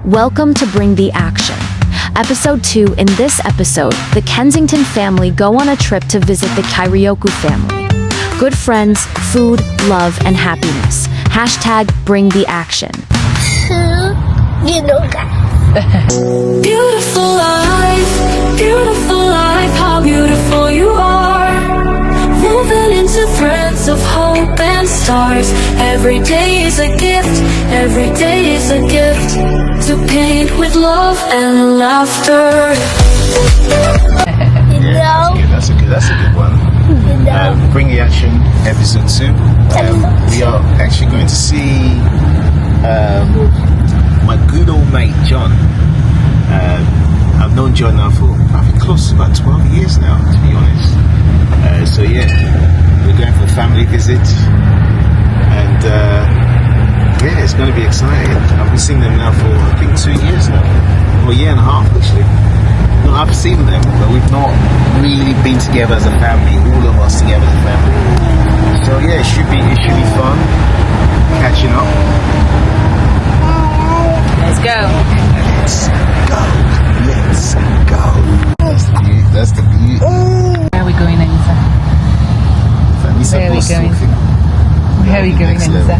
Welcome to Bring the Action. Episode 2. In this episode, the Kensington family go on a trip to visit the Kyriacou family. Good friends, food, love, and happiness. Hashtag Bring the Action. Beautiful life, how beautiful you are. Moving into threads of hope and stars. Every day is a gift, every day is a gift. To paint with love and laughter. That's a good one. Bring the Action, episode 2. We are actually going to see my good old mate John. I've known John now for I think close to about 12 years now, to be honest. So yeah, we're going for a family visit, and yeah, it's going to be exciting. I've been seeing them now for I think 2 years now, or a year and a half actually. No, I've seen them, but we've not really been together as a family. All of us together as a family. So yeah, it should be fun catching up. Let's go. Let's go. That's the beauty. Where are we going, Anissa? Anissa Where are we was going? talking. Where are we going, Next Anissa?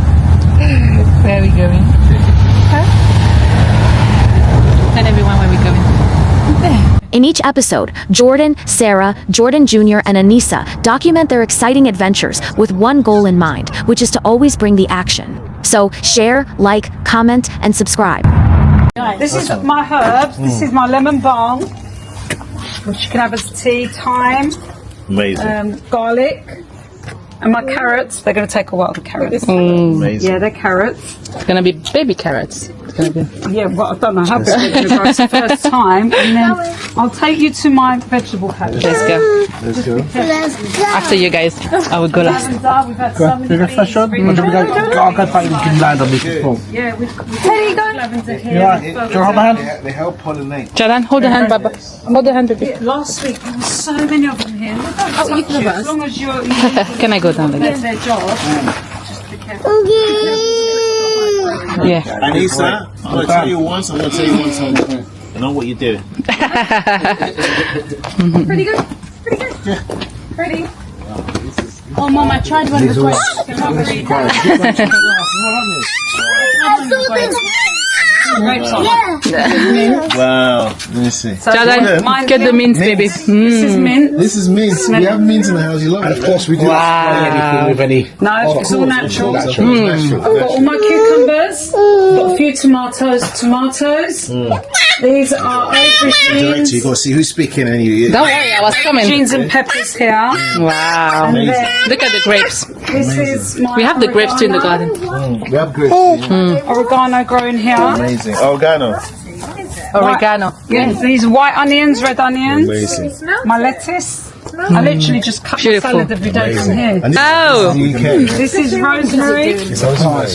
Where are we going? Huh? Tell everyone where we're going. In each episode, Jordan, Sarah, Jordan Jr., and Anissa document their exciting adventures with one goal in mind, which is to always bring the action. So share, like, comment, and subscribe. This is my herbs. This is my lemon balm, which you can have as tea, thyme, Amazing. garlic, and my carrots. They're going to take a while, the carrots. Amazing. Yeah, they're carrots. It's gonna be baby carrots. It's gonna be. Yeah, well, I don't know how big they're going to grow. It's the first time. And then I'll take you to my vegetable patch. Let's go. Let's go. After you guys, I will go last. Lavender, we've had so many leaves. I'll go back and can land on this phone. Yeah, we've got lavender here. Right. Do you want to hold my hand? They help pollinate. Jalan, hold the hand, Baba. Hold the hand, baby. Last week there were so many of them here. Oh, you can have as long as you're Can I go down there? doing their job. Just be careful. Yeah. Anissa, I'm going to tell you once, I'm going to tell you once. I know what you do. Pretty good. Pretty. Oh, Mom, I tried one before. Wow. Let me see. Jalan, get the mint, baby. This is mint. This is mint. We have mint in the house. You love it. Of course we do. Anything with any. No, it's all natural. Natural. I've got all my cucumbers. Got a few tomatoes. These are Director, aubergines. you got to see who's speaking and you. Don't worry, I was coming. Aubergines and peppers here. Wow. And then Look at the grapes. this is my We have the grapes too in the garden. We have grapes. oregano growing here. Amazing. Oregano. Oregano. Yeah, these white onions, red onions. Amazing. My lettuce. I literally just cut Beautiful. my salad every day from here. And this Oh. is the UK. This is rosemary.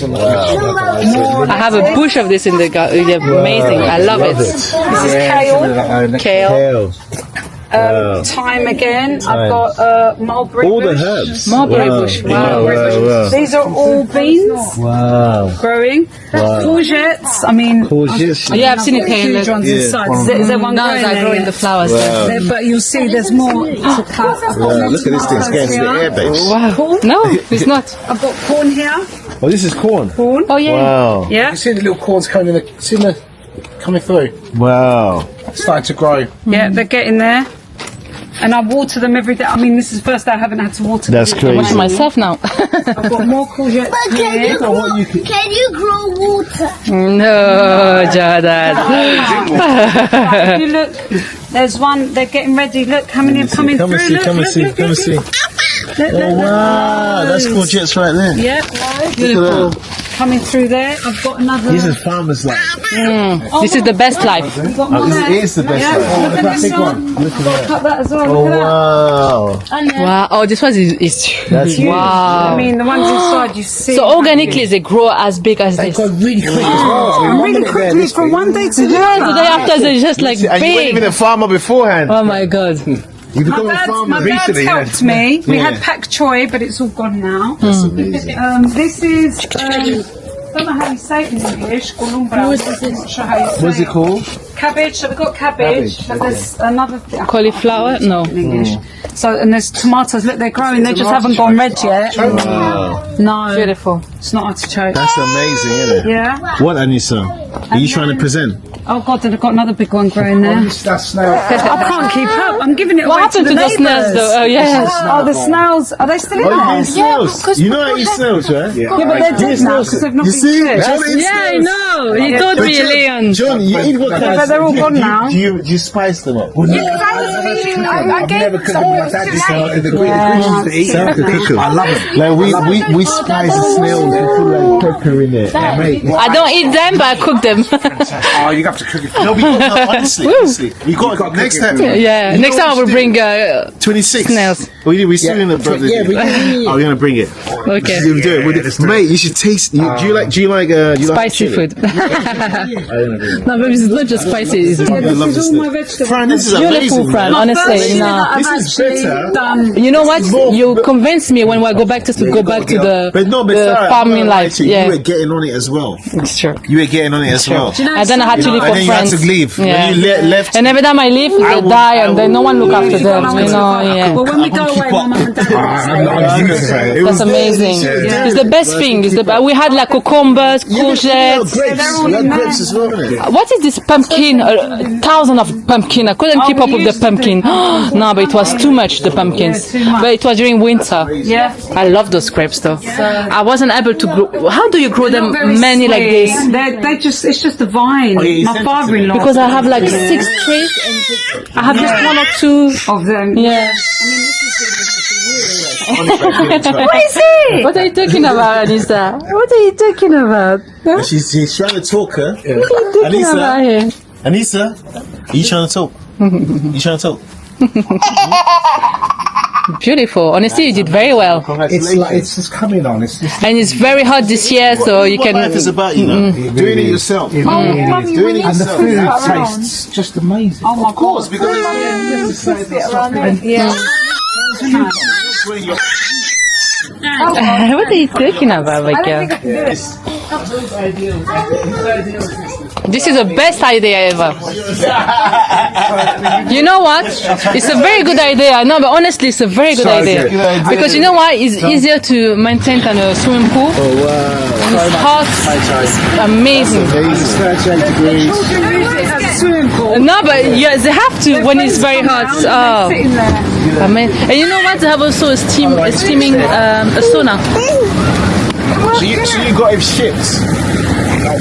Wow. I have a bush of this in the garden. Amazing. I love it. This is kale. Kale. Wow. Thyme again. I've got mulberry All the bush. herbs. Mulberry bush. Wow. Wow. These are all beans Wow. growing. Courgettes. I mean, Courgettes. Yeah, I've seen it here. huge Look. ones inside. Is there one Now growing I grow there in the yet? flowers. Wow. But you'll see there's more to cut. Wow. Look at this thing. It's getting to the air base. Wow. No, it's not. I've got corn here. Oh, this is corn. Oh yeah. Wow. Yeah. You see the little corns coming in coming through. Wow. Starting to grow. Yeah, they're getting there. And I water them every day. I mean, this is the first day I haven't had to water them. That's I'm crazy. watching myself now. I've got more courgettes here. Can you grow water? No, Jordan. If you look, there's one, they're getting ready. Look, how many are coming Come and through. see. Look, Come and look, see. look, Come and look, see. look. Oh wow. That's courgettes right there. Yep, Beautiful. coming through there. I've got another. This is farmer's life. This is the best life. I've got more there. This is the best Yeah, life. look at this one. Look I've got to at cut that as well. Oh Look at wow. Wow. Oh, this one is That's huge. that. wow. I mean, the ones inside you see. So organically, they grow as big as They this. grow really quick as well. I mean, And one really minute they're quickly this from big. one day to the Yeah, the other. day after they're just like And you weren't even big. a farmer beforehand. Oh my god. You become My a farmer dad's recently. helped me. We Yeah. had pak choy, but it's all gone now. This is don't know how you say it in English. Columbra. I'm not sure how you say What's it called? Cabbage. So we've got cabbage, but there's another thing. Cauliflower? No. In English. So, and there's tomatoes. Look, they're growing. They just haven't gone red yet. No. Beautiful. It's not artichoke. That's amazing, isn't it? Yeah. What, Anissa? Are you trying to present? Oh God, they've got another big one growing there. That's now. I can't keep up. I'm giving it away What happened to the snails neighbours. though? Oh, yes. Oh, the snails. Are they still in Oh, you there? eat snails? You know I eat snails, right? Yeah, but they're dead now because they've not You been see? cooked. John eats Yeah, I snails. know. He told But me, Leon. John, you eat what kind Yeah, of but they're all gone now. Do you spice them up? I gave them some My dad used to the Yeah. to eat. I love it. Like we spice the snails and put like pepper in there. Yeah, mate. I don't eat them, but I cook them. Oh, you have to cook it. No, honestly, we got next time. Yeah. You Next know time I what will bring 26 snails. We still in the brothers. Yeah, Oh, we're gonna bring it. Okay. We'll do it. Mate, you should taste. Do you like Spicy chili? food. No, but it's not just spicy. It's I love This is all my vegetables. Fran, this is beautiful, amazing. Fran. man. Honestly, no. This is better. You know what? You convinced me when I go back to the But no, but the Sarah, farming I'm not gonna lie life. to you. Yeah, You were getting on it as well. it's true. You were getting on it as well. And then I had to leave And for then you had friends. to leave. Yeah. When you left. And every time I leave, they die, and then no one look after them. You know, yeah. Well, when we go away, my mum and dad will say. That's amazing. It's the best thing. We had like cucumbers, courgettes. Grapes. We had grapes as well, isn't it? What is this pumpkin? 1,000 of pumpkin. I couldn't keep up with the pumpkin. No, but it was too much, the pumpkins. Yeah, too much. But it was during winter. Yeah. I love those grapes though. I wasn't able to grow. How do you grow them Very many like sweet. this? It's just a vine. My father-in-law. Because I have like 6 trees and I have just 1 or 2 of them. Yeah. What is it? What are you talking about, Anissa? What are you talking about? Huh? She's trying to talk her. What are you talking about here? Anissa, are you trying to talk? You trying to talk? Beautiful. Honestly, you did very well. It's like it's just coming on. It's just And it's very hot this year, so you What can. life is about, you know? Doing it yourself. Doing it and the yourself. food tastes just amazing. Oh my Of course, because Yeah. What are you talking about, my girl? This is the best idea ever. You know what? It's a very good idea. No, but honestly, it's a very good idea. Because you know why? It's easier to maintain than a swimming pool. Oh, wow. And it's hot. It's amazing. It's 38 degrees. No, but yeah, they have to when it's very hot. Oh, amazing. And you know what? They have also a steaming a sauna. So you got him ships. We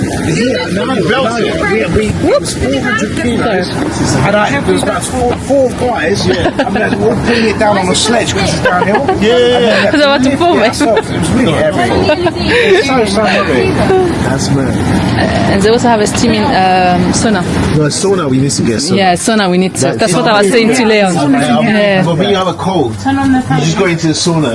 was 400 kilos, and there was about four guys, and we had to all bring it down on a sledge, which is downhill. Yeah. Because I want to film it. It was really heavy. So heavy. That's mad. And they also have a steaming sauna. No, sauna, we need to get sauna. Yeah, sauna. We need to. That's what I was saying to Leon. Yeah. But when you have a cold, you just go into the sauna.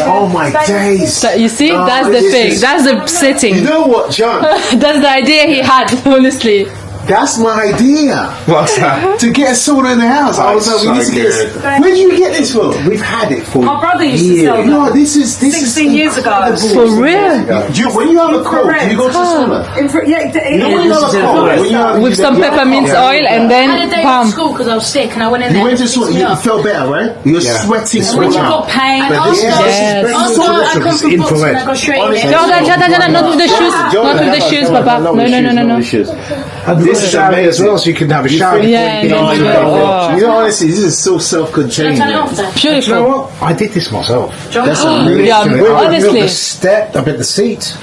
Oh my days. So you see, that's the thing. That's the setting. You know what, John? That's the idea he had, honestly. That's my idea. What's that? To get a sauna in the house. I was like, we need to get this. Where did you get this from? We've had it for My brother used to years. sell them. No, this is 16 years ago. For real? When you have a cold, do you go to sauna? Yeah, You know when you have a cold, when you have- With some peppermint oil and I had a then day at palm. school because I was sick and I went in You there. went to sauna, you felt better, right? You're sweating, When you sweating. got pain. And But this is- also, also I come from boxing and I go straight in there. Jordan, not with the shoes. Not with the shoes, Papa. No. And this is amazing as well, so you can have a shower. Yeah, You know, Oh. you know, honestly, this is so self-contained. Turn it man. off then. You know Beautiful. what? I did this myself. That's amazing. Yeah, I built honestly, the step, I built the seat.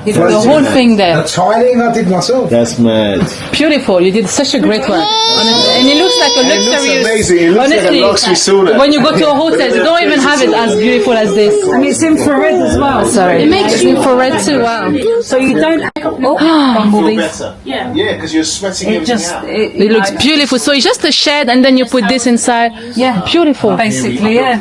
the whole thing The there. tiling I did myself. That's mad. Beautiful. You did such a great work. Honestly. And it looks like a It looks luxurious. amazing. It looks honestly, like a luxury sauna. when you go to a hotel, they don't even have it as beautiful as this. And it's infrared as well. Sorry. It makes infrared too. Wow. So you don't I'm Feel moving. better. Yeah, because you're sweating It everything just, out. It looks beautiful. So it's just a shed and then you put this inside. Yeah. Beautiful. Basically, yeah.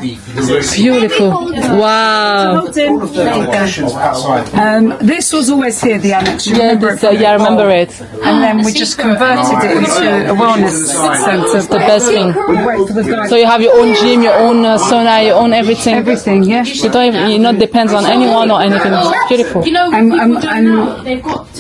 Beautiful. Wow. Hold in. There you go. Outside. This was always here, the annex. You Yeah, remember this, it? yeah, I remember it. And then we just converted it into a wellness centre. The best thing. We wait for the guy. So you have your own gym, your own sauna, your own everything. Everything, yeah. You don't even, you're not depends on anyone or anything. It's beautiful.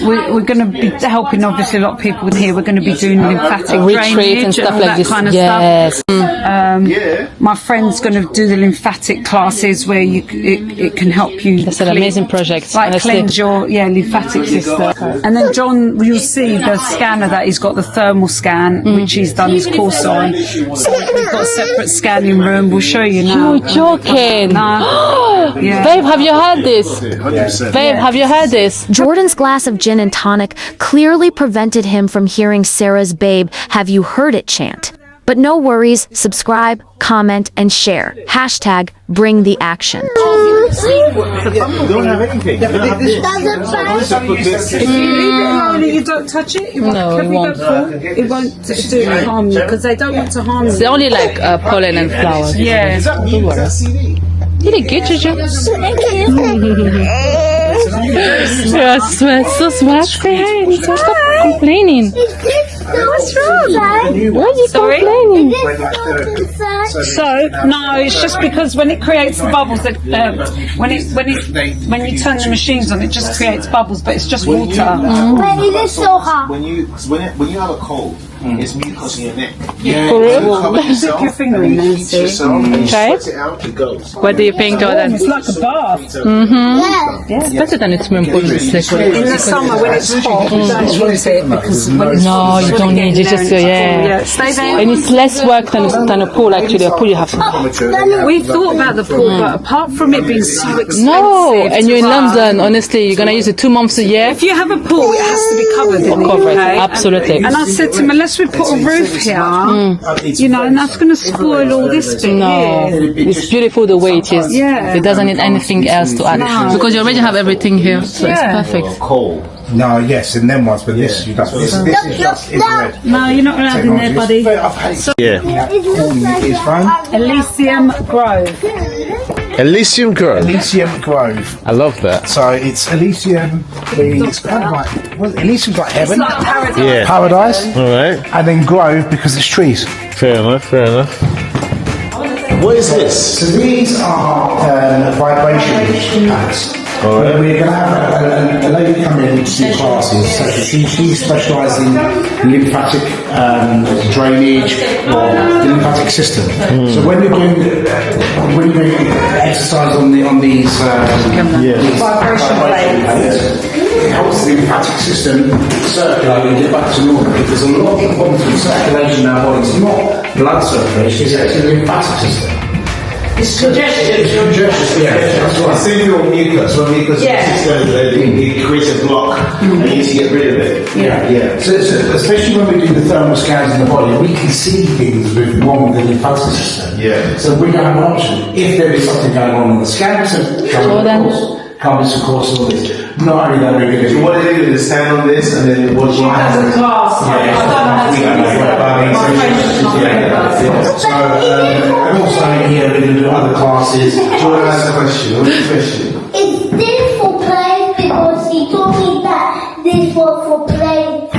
We're going to be helping obviously a lot of people in here. We're going to be doing lymphatic Retreat drainage and stuff all like that this. kind of Yes. stuff. My friend's going to do the lymphatic classes where it can help you. That's an amazing project. Like honestly. cleanse your lymphatic system. And then John, you'll see the scanner that he's got, the thermal scan, which he's done his course on. So we've got a separate scanning room. We'll show you now. You're joking. Nah. Yeah. Babe, have you heard this? 100%. Babe, have you heard this? Jordan's glass of gin and tonic clearly prevented him from hearing Sarah's "Babe, have you heard it?" chant. But no worries, subscribe, comment, and share. Hashtag bring the action. You don't have anything. You don't have this. If you leave it alone and you don't touch it, it won't, No, it won't. It won't do harm you because they don't want to harm It's you. only like pollen and flowers. Yeah. You did good, Juju. You're so smart. Say hi. Stop complaining. What's wrong, Dad? Why are you complaining? So no, it's just because when it creates the bubbles, that when you turn the machines on, it just creates bubbles, but it's just water. But it is so hot. When you have a cold, it's mucus in your neck. For real? You cover yourself, Stick your finger in and there, you heat see? yourself, and you Okay. sweat it out, it goes. What do you think, Jordan? It's like a bath. Yeah. It's better than a swimming pool. In the summer when it's hot, you don't use it because when it's No, you don't need it. Just yeah. Stay there. And it's less work than a pool. Actually, a pool you have to. We thought about the pool, but apart from it being so expensive, No, and you're in to run, London. Honestly, you're gonna use it 2 months a year. If you have a pool, it has to be covered. In Covered, okay? absolutely. And I said to him, unless we put a roof here, you know, and that's going to spoil all this bit No, here. it's beautiful the way it is. Yeah. It doesn't need anything else to add because you already have everything here, so Yeah. it's perfect. Cold. No, yes, and then ones, but this you don't. This is just infrared. No, you're not allowed in there, buddy. Yeah. It's fine. Elysium Grove. Elysium Grove. Elysium Grove. I love that. So it's Elysium. It's kind of like Elysium's like heaven, Like paradise. Yeah. paradise, All right. and then Grove because it's trees. Fair enough. Fair enough. What is this? So these are vibration pads. All right. We're going to have a lady come in to do classes. So she specialises in lymphatic drainage or the lymphatic system. So when you're doing exercise on these vibration pads, it helps the lymphatic system circulate and get back to normal. Because there's a lot of problems with circulation in our body. It's not blood circulation; it's actually the lymphatic system. It's congestion. It's congestion. Yeah, that's right. Same thing with mucus. When mucus it creates a block, and you need to get rid of it. Yeah. So especially when we do the thermal scans in the body, we can see things with wrong with the lymphatic system. Yeah. So we don't have an option. If there is something going on in the scan, so come of course, all this. Not only that, we're going to So what they do is stand on this, and then what you have to So, and also here we're going to do other classes. Jordan has a question. What's the question? Is this for play? Because he told me that this was for play.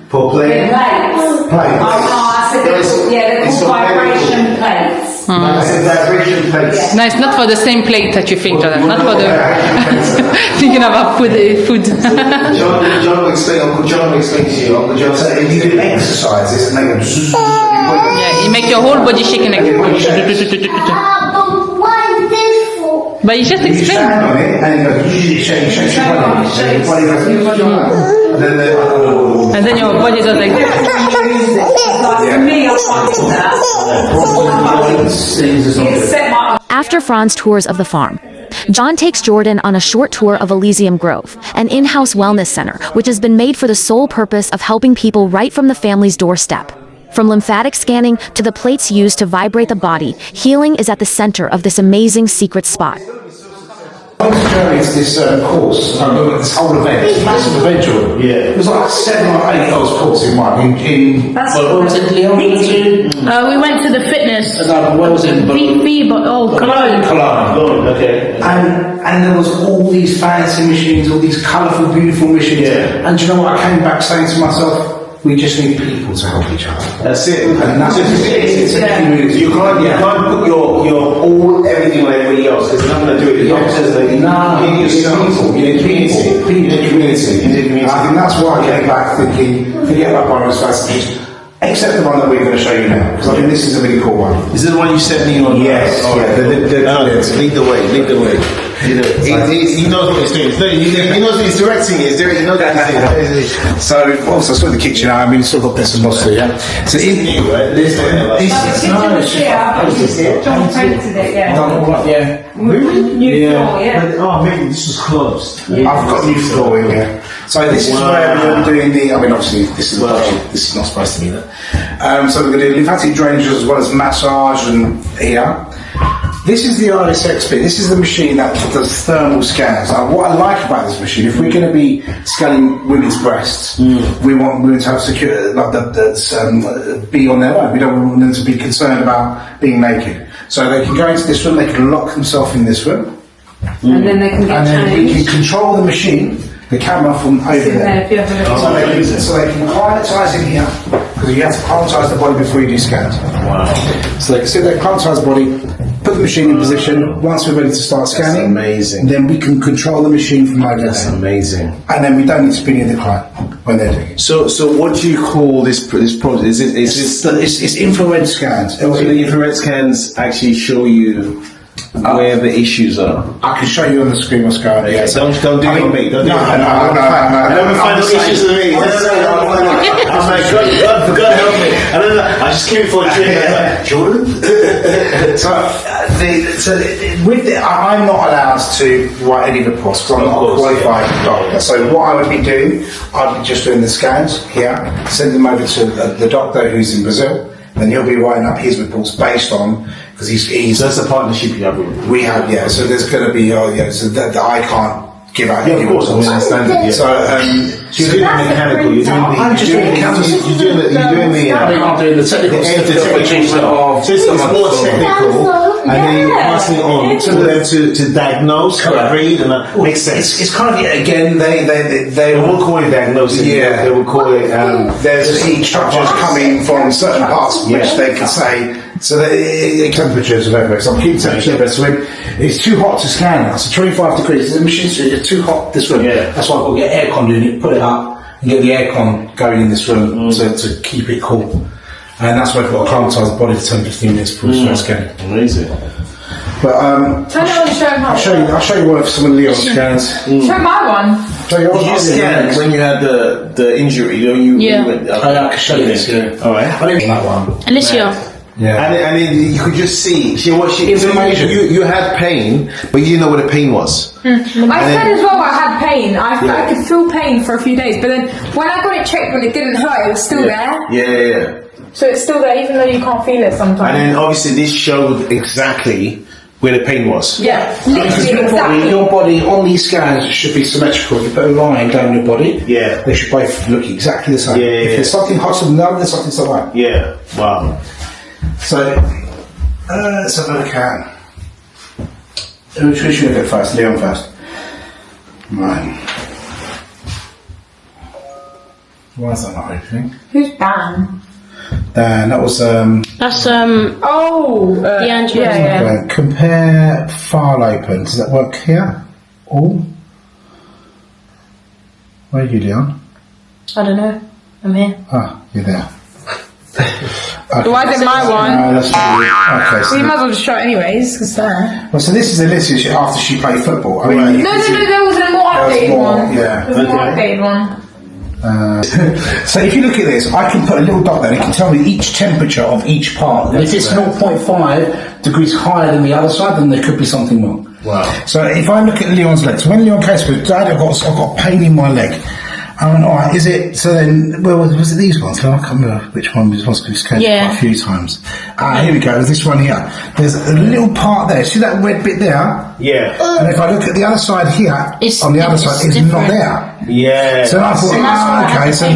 For playing? They're called vibration plates. I said vibration plates. No, it's not for the same plate that you think, Jordan. Not for the thinking about food. John will explain. Uncle John will explain to you. Uncle John So said if you do exercises, and they go Yeah, you make your whole body shaking like. But what is this for? But you just you explain. stand on it and you go, shake your body. So your body goes, and then And then your body does like this. After Franz tours of the farm, John takes Jordan on a short tour of Elysium Grove, an in-house wellness center which has been made for the sole purpose of helping people right from the family's doorstep. From lymphatic scanning to the plates used to vibrate the body, healing is at the center of this amazing secret spot. journey to this course, this whole event, it's a massive event, Jordan. Yeah. It was like 7 or 8 hours course in one. What was it, Leon? We went to the fitness. No, where was it? Cologne. Cologne. Okay. And there was all these fancy machines, all these colourful, beautiful machines. Yeah. And do you know what I came back saying to myself? We just need people to help each other. That's it. And that's it's a community. You can't put your everything on everybody else because none going to do it. You need yourself. You need community. You need community. I think that's why I came back thinking, forget about Byron's fascinations, except the one that we're going to show you now, because I think this is a really cool one. Is this the one you sent me on? Yes. Lead the way. He knows what he's doing. He knows what he's directing. He knows what he's doing. So, also, I saw the kitchen. I mean, it's still got bits and bobs to, yeah. So, new, right? John painted it, yeah. Really? New floor, yeah. Oh, maybe this was closed. I've got new flooring here. So this is where we're doing the. I mean, obviously, this is not supposed to be that. So we're going to do lymphatic drainage as well as massage and here. This is the RSX bit. This is the machine that does thermal scans. What I like about this machine, if we're going to be scanning women's breasts, we want women to have secure, be on their own. We don't want them to be concerned about being naked. So they can go into this room. They can lock themselves in this room, And then they can get and then we changed. can control the machine, the camera from over there. If you have a look. So they can climatize in here because you have to climatize the body before you do scans. Wow. So they can sit there, climatize the body. Put the machine in position. Once we're ready to start scanning, amazing. Then we can control the machine from over That's there. amazing. And then we don't need to be near the client when they're doing it. So what do you call this process? It's infrared scans. So the infrared scans actually show you where the issues are. I can show you on the screen what's going on. Yeah, don't do it on me. Don't do it on me. I don't find the issues with me. I'm like, God help me. I just came for a drink. Like, Jordan? I'm not allowed to write any reports because I'm not a qualified doctor. So what I would be doing, I'd be just doing the scans here, send them over to the doctor who's in Brazil, and he'll be writing up his reports based on, because he's So that's a partnership you have with. we have, yeah. So there's going to be, so that I can't give out. Yeah, of course, I understand it. Yeah. So, you're doing the mechanical. You're doing the technical stuff. So it's more technical, and then you're passing it on to them to diagnose, read, and that makes sense. it's kind of, again, they won't call it diagnosis. Yeah. They will call it. There's heat structures coming from certain parts which they can say. So the temperatures of everywhere. So I'm keeping temperature of this room. It's too hot to scan now. So 25 degrees. The machine's too hot this room. Yeah. That's why I've got to get aircon unit, put it up, and get the aircon going in this room to keep it cool. And that's why I've got to climatize the body for 10 15 minutes before we start scanning. Amazing. But Turn it on and show him how. I'll show you one of some of Leon's scans. Show my one. Show you Did you scan when you had the injury? Yeah. I can show you this. Yeah. All right. I didn't that one. Alicia. Yeah. And then you could just see. You had pain, but you didn't know what the pain was. I said as well I had pain. I could feel pain for a few days, but then when I got it checked when it didn't hurt, it was still there. Yeah. So it's still there even though you can't feel it sometimes. And then obviously this showed exactly where the pain was. Yeah, Because literally exactly. your body on these scans should be symmetrical. If you put a line down your body, they should both look exactly the same. If there's something hot to the no, there's something to the right. Yeah. Wow. So let's have a look at. Who should we look at first? Leon first. Right. Why is that not opening? Who's Dan? That was That's the Angela. Yeah. compare file open. Does that work here? All? Where are you, Leon? I don't know. I'm here. Ah, you're there. Why is it my one? That's okay. So You might as well just show it anyways, because there. well, so this is Alicia after she played football. I mean, No, there was a more updated one. Yeah. There was a more updated one. So if you look at this, I can put a little dot there and it can tell me each temperature of each part. And if it's 0.5 degrees higher than the other side, then there could be something wrong. Wow. So if I look at Leon's leg, so when Leon came to me, Dad, I've got pain in my leg. I went, all right, is it, so then, where was it these ones? I can't remember which one was scanned quite a few times. Here we go, there's this one here. There's a little part there, see that red bit there? Yeah. And if I look at the other side here, on the other side, it's not there. Yeah. So I thought, okay, so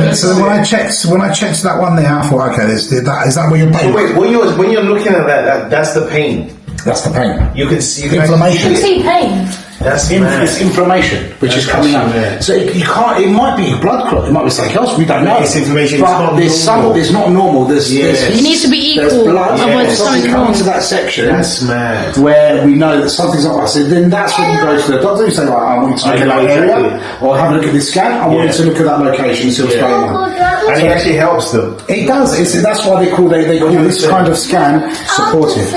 when I checked that one there, I thought, okay, is that where you're paying? Wait, when you're looking at that, that's the pain. That's the pain. You can see inflammation. You see pain. That's it's inflammation, which is coming up. So you can't. It might be a blood clot. It might be something else. We don't know. It's inflammation. But there's not normal. There's it needs to be equal. Blood. Otherwise, something's wrong. To that section. That's mad. Where we know that something's not right. So then that's when you go to the doctor and say, right, I want you to look at that area, or have a look at this scan. I want you to look at that location and see what's going on. And it actually helps them. It does. That's why they call this kind of scan supportive.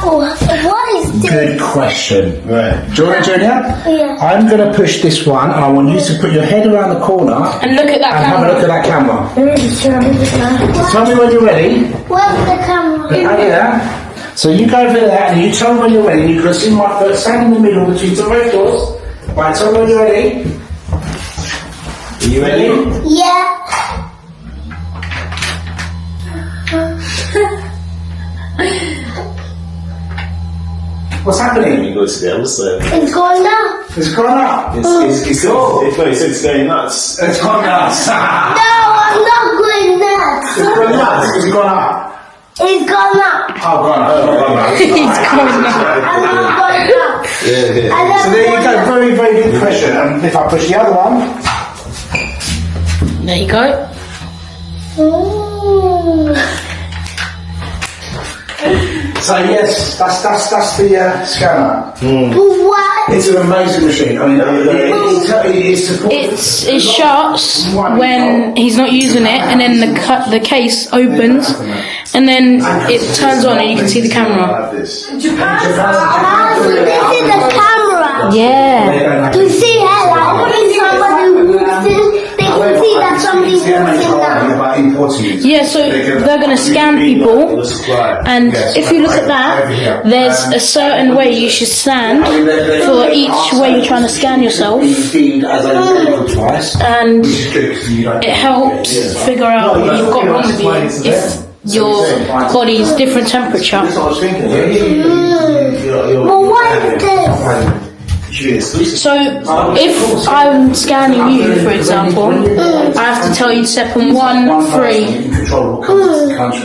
What is this? Good question. Right. Do you want to, Junior? Yeah. I'm going to push this one, and I want you to put your head around the corner And look at that and camera. have a look at that camera. Let me just show you this now. Tell me when you're ready. Where's the camera? Yeah. So you go over there, and you tell me when you're ready. You can see my foot stand in the middle between the red doors. Right, tell me when you're ready. Are you ready? Yeah. What's happening? It's going up. It's gone up. It's going nuts. It's gone nuts. No, I'm not going nuts. It's gone nuts. It's gone up. It's gone up. Oh, gone up. He's going up. I'm not going up. So there you go. Very, very good pressure. And if I push the other one. There you go. So yes, that's the scanner. What? It's an amazing machine. I mean, It shuts when he's not using it, and then the case opens, and then it turns on, and you can see the camera. This is the camera. Yeah. You see how like when somebody moves it, they can see that somebody's moving now. Yeah, so they're going to scan people, and if you look at that, there's a certain way you should stand for each way you're trying to scan yourself, and it helps figure out what you've got wrong with you if your body's different temperature. But what is this? So, if I'm scanning you, for example, I have to tell you to step on 1, 3,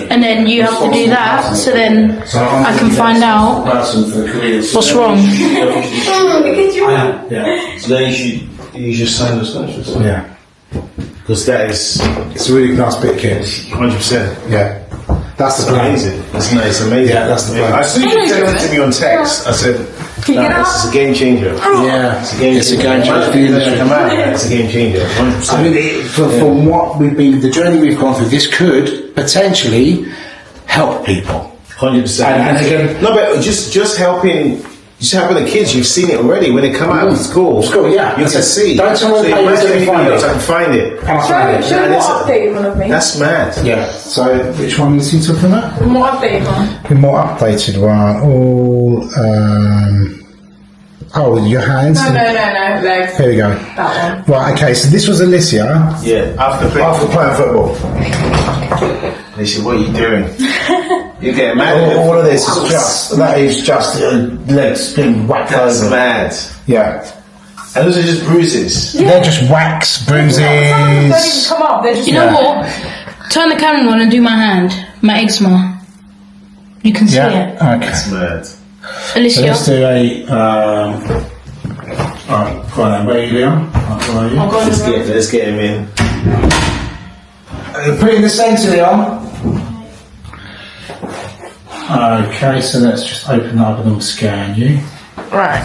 and then you have to do that, so then I can find out what's wrong. So then you should use your sign of conscience. Yeah. Because It's a really nice bit, kid. 100%. Yeah. That's the plan. Amazing. It's amazing. Yeah, that's the plan. As soon as you sent it to me on text, I said, this is a game changer. Yeah, it's a game changer for the industry. It's a game changer. 100%. I mean, from what the journey we've gone through, this could potentially help people. 100%. And again, no, but just helping the kids. You've seen it already when they come out of school. Yeah, you can see. Don't tell them so to find it. I can find it. Show me what updated one of me. That's mad. Yeah. So which one is he talking about? More updated one. The more updated one. All. Your hands. No, legs. Here we go. That one. Right. Okay. So this was Alicia. Yeah. After playing football. They said, "What are you doing?" You're getting mad. All of this is just legs being whacked That's over. mad. Yeah. And those are just bruises. They're just whacks, bruises. They don't even come up. They're just. You know what? Turn the camera on and do my hand, my eczema. You can see it. Okay. That's mad. So Alicia. let's do a. Alright, go on then. Where are you, Leon? Where are you? I'll go on the road. Let's get him in. Put it in the centre, Leon. Okay, so let's just open that up and we'll scan you. Right.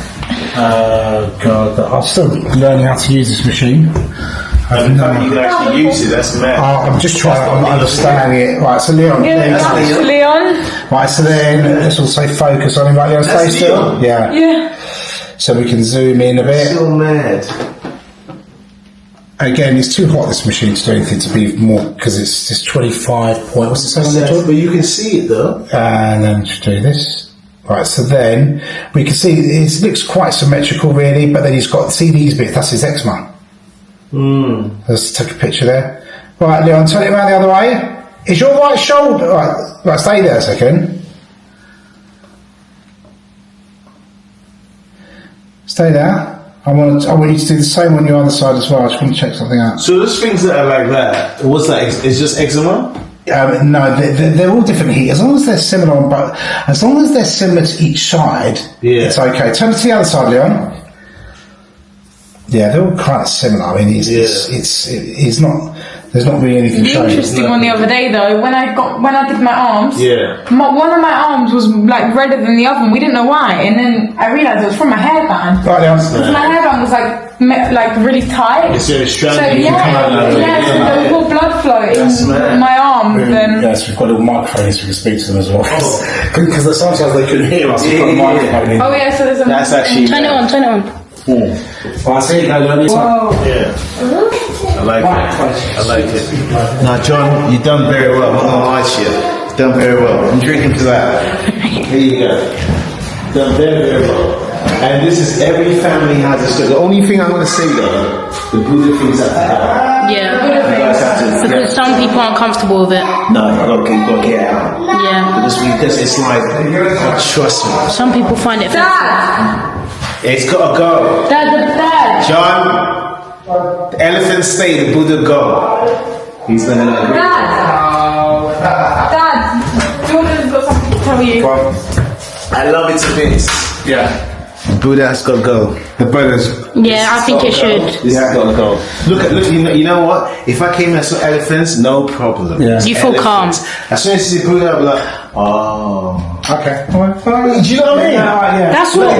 God, I'm still learning how to use this machine. And the fact you can actually use it, that's mad. I'm just trying to understand it. Right, so Leon. That's Leon. Right, so then let's also focus on him. Right, Leon, stay still. Yeah. Yeah. So we can zoom in a bit. Still mad. Again, it's too hot, this machine, to do anything to be more, because it's 25 point, what's it saying on the top? But you can see it though. And then just do this. Right, so then we can see it looks quite symmetrical really, but then he's got, see these bits, that's his eczema. Let's take a picture there. Right, Leon, turn it around the other way. Is your right shoulder... Right, stay there a second. Stay there. I want you to do the same on your other side as well. I just want to check something out. So those things that are like that, what's that? It's just eczema? No, they're all different heat. As long as they're similar on both, as long as they're similar to each side, it's okay. Turn to the other side, Leon. Yeah, they're all kind of similar. I mean, it's not. There's not really anything. The interesting one the other day though, when I did my arms, one of my arms was like redder than the other, and we didn't know why. And then I realised it was from my hairband. Right, Leon. Because my hairband was like really tight. It's very strong. So so there was more blood flow in my arm. Yes, we've got a little microphone so we can speak to them as well. Because sometimes they couldn't hear us. We've got a microphone in. Oh yeah, so there's a. That's actually. Turn it on. Well, I see it now, Leon. Yeah. I like it. Now, John, you've done very well. I'm not gonna lie to you. You've done very well. I'm drinking to that. Here you go. Done very, very well. And this is every family has a story. The only thing I'm gonna say though, the Buddha things have to happen. Yeah. Because some people aren't comfortable with it. No, you gotta get it out. Yeah. Because it's like, trust me. Some people find it offensive. It's gotta go. Dad. John. The elephants stay, the Buddha go. He's gonna let it. Dad, Jordan's got something to tell you. I love it to bits. Yeah. The Buddha has got to go. The Buddha's. Yeah, I think it should. This has got to go. Look. You know what? If I came and saw elephants, no problem. Yeah. You feel calm. As soon as you see Buddha, I'll be like, oh. Okay. Do you know what I mean? Yeah. That's what.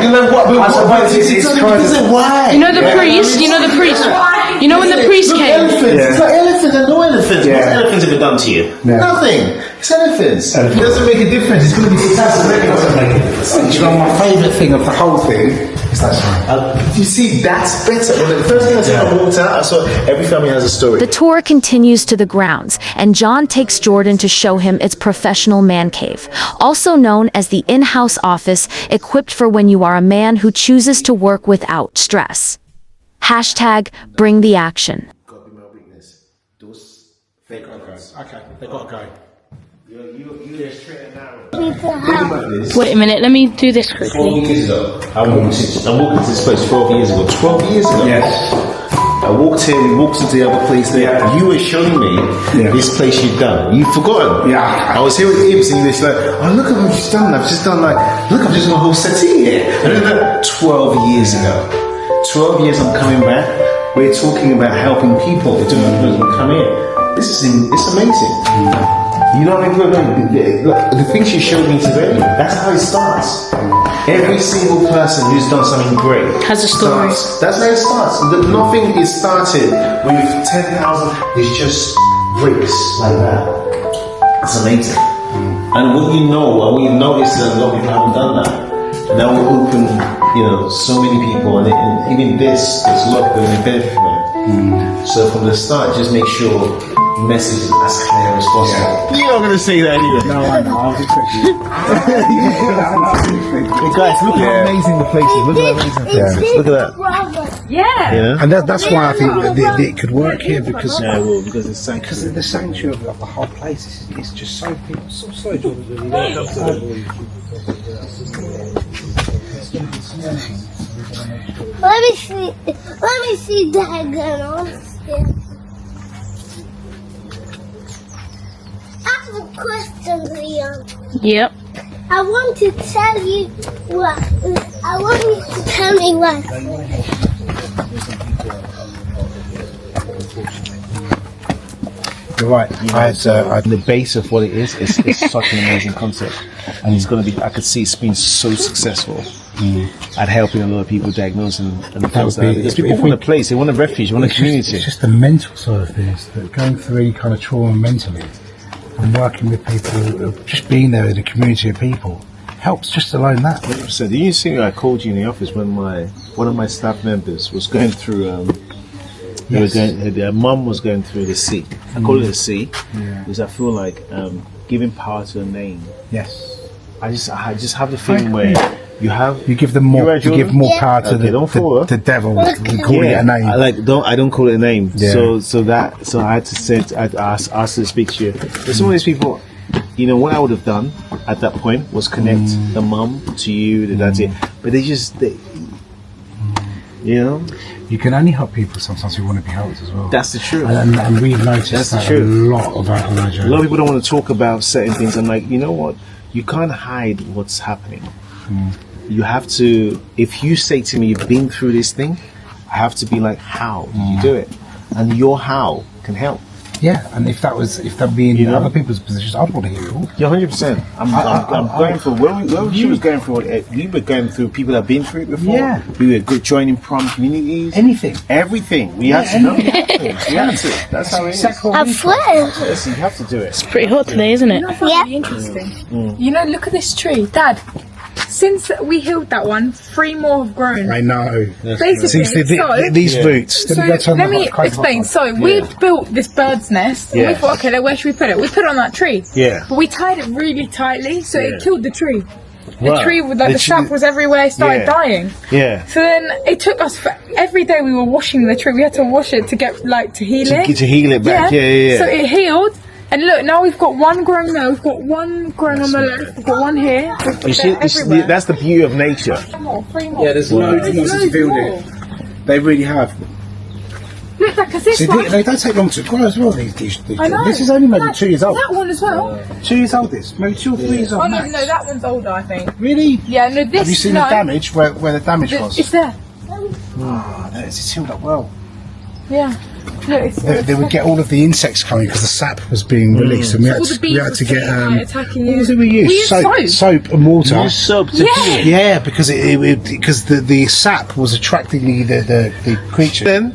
Why? You know the priest. You know when the priest came. Elephants. It's like elephants and no elephants. What elephants have done to you? Yeah. Nothing. It's elephants. It doesn't make a difference. It's going to be fantastic. It doesn't make a difference. You know, my favourite thing of the whole thing is that song. You see, that's better. When the first thing I said, I walked out, I saw every family has a story. The tour continues to the grounds, and John takes Jordan to show him its professional man cave, also known as the in-house office, equipped for when you are a man who chooses to work without stress. #bring the action. Got to be my weakness. Those fake ones. Okay, they got to go. You're straight and narrow. Wait a minute, let me do this 12 quickly. years ago, I walked into this place 12 years ago. 12 years ago? Yes. I walked here, we walked into the other place there. You were showing me this place you've done. You've forgotten. Yeah. I was here with Ibs and you were like, oh, look at what you've done. I've just done I've just got a whole settee here. I did that 12 years ago. 12 years I'm coming back. We're talking about helping people. We're talking about people come here. It's amazing. You know what I mean? The things you showed me today, that's how it starts. Every single person who's done something great Has a story. That's how it starts. Nothing is started with 10,000. It's just bricks like that. It's amazing. And what you notice that a lot of people haven't done that. And that will open, so many people, and even there's a lot of people who benefit from it. So from the start, just make sure the message is as clear as possible. You're not going to say that anyway. No, I know. I'll just quickly. Hey guys, look at how amazing the place is. Look at that amazing place. Look at that. Yeah. And that's why I think that it could work here because because it's sanctuary. Because of the sanctuary of the whole place. It's just so people. So sorry, Jordan. Let me see that gun on. I have a question, Leon. Yep. I want to tell you what. I want you to tell me what. You're right. The base of what it is such an amazing concept, and it's going to be. I could see it's been so successful at helping a lot of people diagnose and things like that. Because people want a place, they want a refuge, they want a community. It's just the mental side of things, that going through any kind of trauma mentally and working with people, just being there in a community of people helps. Just alone that. So, did you see? I called you in the office when one of my staff members was going through. Their mum was going through the sea. I call it a sea because I feel like giving power to a name. Yes. I just have the feeling where You give them more. You give more power to the devil. You call it a name. I don't call it a name. Yeah. So I had to say, I asked her to speak to you. But some of these people, you know, what I would have done at that point was connect the mum to you, the dad to you. But they, you know. You can only help people sometimes who want to be helped as well. That's the truth. And we've noticed that a lot about our journey. A lot of people don't want to talk about certain things. I'm like, you know what? You can't hide what's happening. You have to, if you say to me, you've been through this thing, I have to be like, how did you do it? And your how can help. Yeah, and if that being in other people's positions, I'd want to hear it all. Yeah, 100%. I'm going for where she was going through. We were going through people that have been through it before. Yeah, we were joining prom communities. Everything. We had to know. We had to. That's how it is. Yes, you have to do it. It's pretty hot today, isn't it? Yeah. Interesting. You know, look at this tree, Dad. Since we healed that one, 3 more have grown. I know. Basically, these roots. So let me explain. So we've built this bird's nest. And we thought, okay, where should we put it? We put it on that tree. Yeah. But we tied it really tightly, so it killed the tree. The tree, the sap was everywhere. It started dying. Yeah. So then it took us every day we were washing the tree. We had to wash it to get to heal it. To heal it back. Yeah. So it healed. And look, now we've got one growing there, we've got one growing on the left, we've got one here. You see, that's the beauty of nature. 3 more. Yeah, there's loads more since you build it. They really have. Look, because this one... They don't take long to grow as well, these I know. This is only maybe 2 years old. That one as well. 2 years old, this. Maybe 2 or 3 years old. Oh, no, that one's older, I think. Really? Yeah, no, this... Have you seen the damage, where the damage was? It's there. It's healed up well. Yeah. No, they would get all of the insects coming because the sap was being released, and we had to get attacking what was it we used? Soap and water. You used soap to heal. Yeah, because because the sap was attracting the creature. Then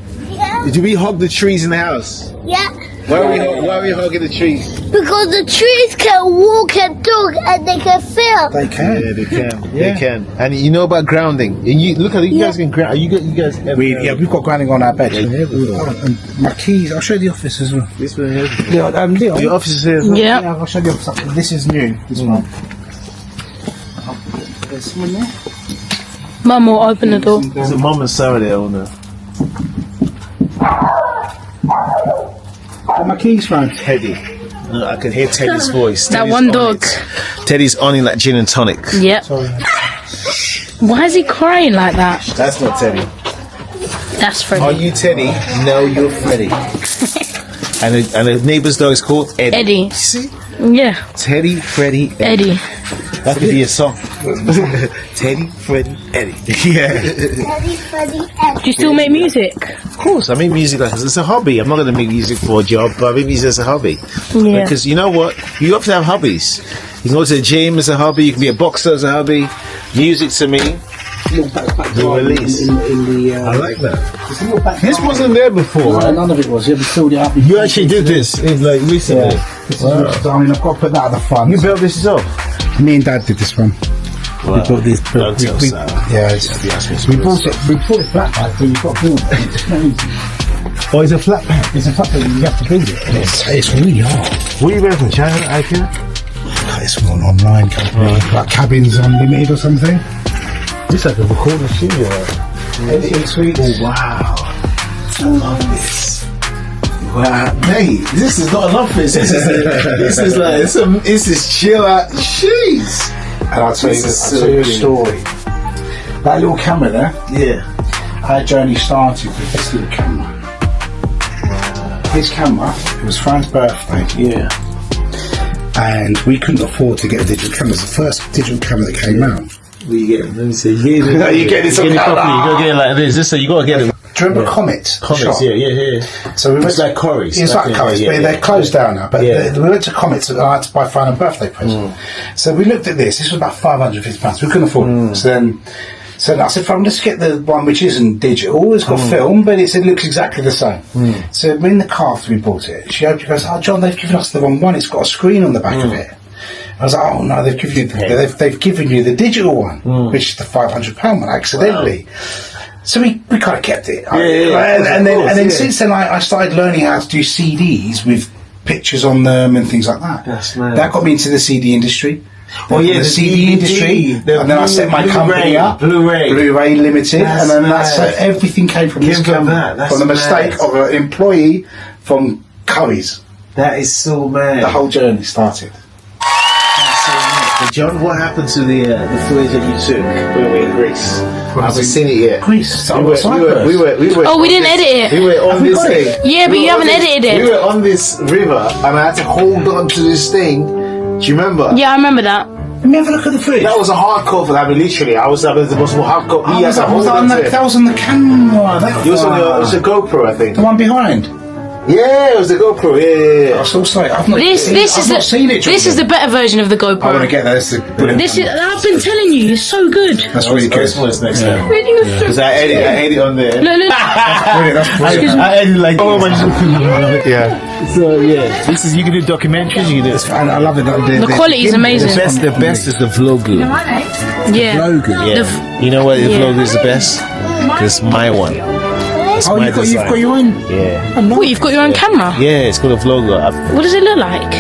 did we hug the trees in the house? Yeah. Why are we hugging the trees? Because the trees can walk and talk and they can feel. They can. Yeah, they can. They can. And you know about grounding. And you look at it, you guys can ground. You guys. We've got grounding on our bed. And my keys. I'll show you the office as well. This one here. Leon, your office is here. Yeah. I'll show you the office. This is new. This one. There's one there. Mum will open the door. There's a mum and Sarah there on there. My keys found. Teddy. I can hear Teddy's voice. That Teddy's one dog. Teddy's on it like gin and tonic. Yep. Why is he crying like that? That's not Teddy. That's Freddie. Are you Teddy? No, you're Freddie. and the neighbour's dog is called Eddie. Eddie. See? Yeah. Teddy, Freddie, Eddie. That could be a song. Teddy, Freddie, Eddie. Yeah. Teddy, Freddy, Eddie. Do you still make music? Of course, I make music like it's a hobby. I'm not going to make music for a job, but I make music as a hobby. Yeah. Because you know what? You have to have hobbies. You can go to the gym as a hobby. You can be a boxer as a hobby. Music to me. The release. I like that. This wasn't there before, right? None of it was. Yeah, we filled it up. You actually did this like recently. Yeah. I mean, I've got to put that at the front. You built this yourself? Me and Dad did this one. Wow. We bought this. Don't tell Sarah. Yeah, we bought it. We bought it flat pack, so you've got to build it. It's not easy. Oh, it's a flat pack. It's a flat pack. You have to build it. It's really hard. What are you renting from China, IKEA? It's an online company, like Cabins Unlimited or something. It's like a recording studio. Anything sweet. Oh wow! I love this. Wow, mate, this is not an office. This is like this is chill out. Jeez. And I'll tell you a story. That little camera there. Yeah. Our journey started with this little camera. This camera, it was Fran's birthday. Yeah. And we couldn't afford to get a digital camera. It was the first digital camera that came out. We get it. Let me see. You get this properly. You gotta get it like this. This so you gotta get it. Do you remember Comet? Comets, yeah. So we went like Corey's. It's like Corey's, but they're closed down now. But we went to Comets and I had to buy Fran a birthday present. So we looked at this. This was about £550. We couldn't afford it. So I said, Fran, let's get the one which isn't digital. It's got film, but it looks exactly the same. So we're in the car after we bought it. She goes, "Oh, John, they've given us the wrong one. It's got a screen on the back of it." I was like, "Oh no, they've given you the digital one, which is the £500 one, accidentally." So we kind of kept it. And then since then I started learning how to do CDs with pictures on them and things like that. That's nice. That got me into the CD industry. Oh yeah, the the CD industry, and then I set my company up, Blu-ray Limited, and then everything came from this company, from the mistake of an employee from Curry's. That is so mad. The whole journey started. That's so mad. But John, what happened to the footage that you took when we were in Greece? I haven't seen it yet. Greece. We were. Oh, we didn't edit it. We were on this thing. Yeah, but you haven't edited it. We were on this river, and I had to hold on to this thing. Do you remember? Yeah, I remember that. Let me have a look at the footage. That was a hardcore for that. I mean, literally, I was the most hardcore. That was on the camera. It was a GoPro, I think. The one behind. Yeah, it was the GoPro. Yeah. I'm so sorry. I've not seen it. This is the better version of the GoPro. I want to get that. I've been telling you, it's so good. That's really good. Next time. Because I edit on there. Look. I edit like yeah. So yeah, this is you can do documentaries. You can do. I love it. The quality is amazing. The best is the vlogu. Yeah. Yeah. You know what the vlogu is the best? It's my one. You've got your own. Yeah. What, you've got your own camera? Yeah, it's called a vlogger. What does it look like?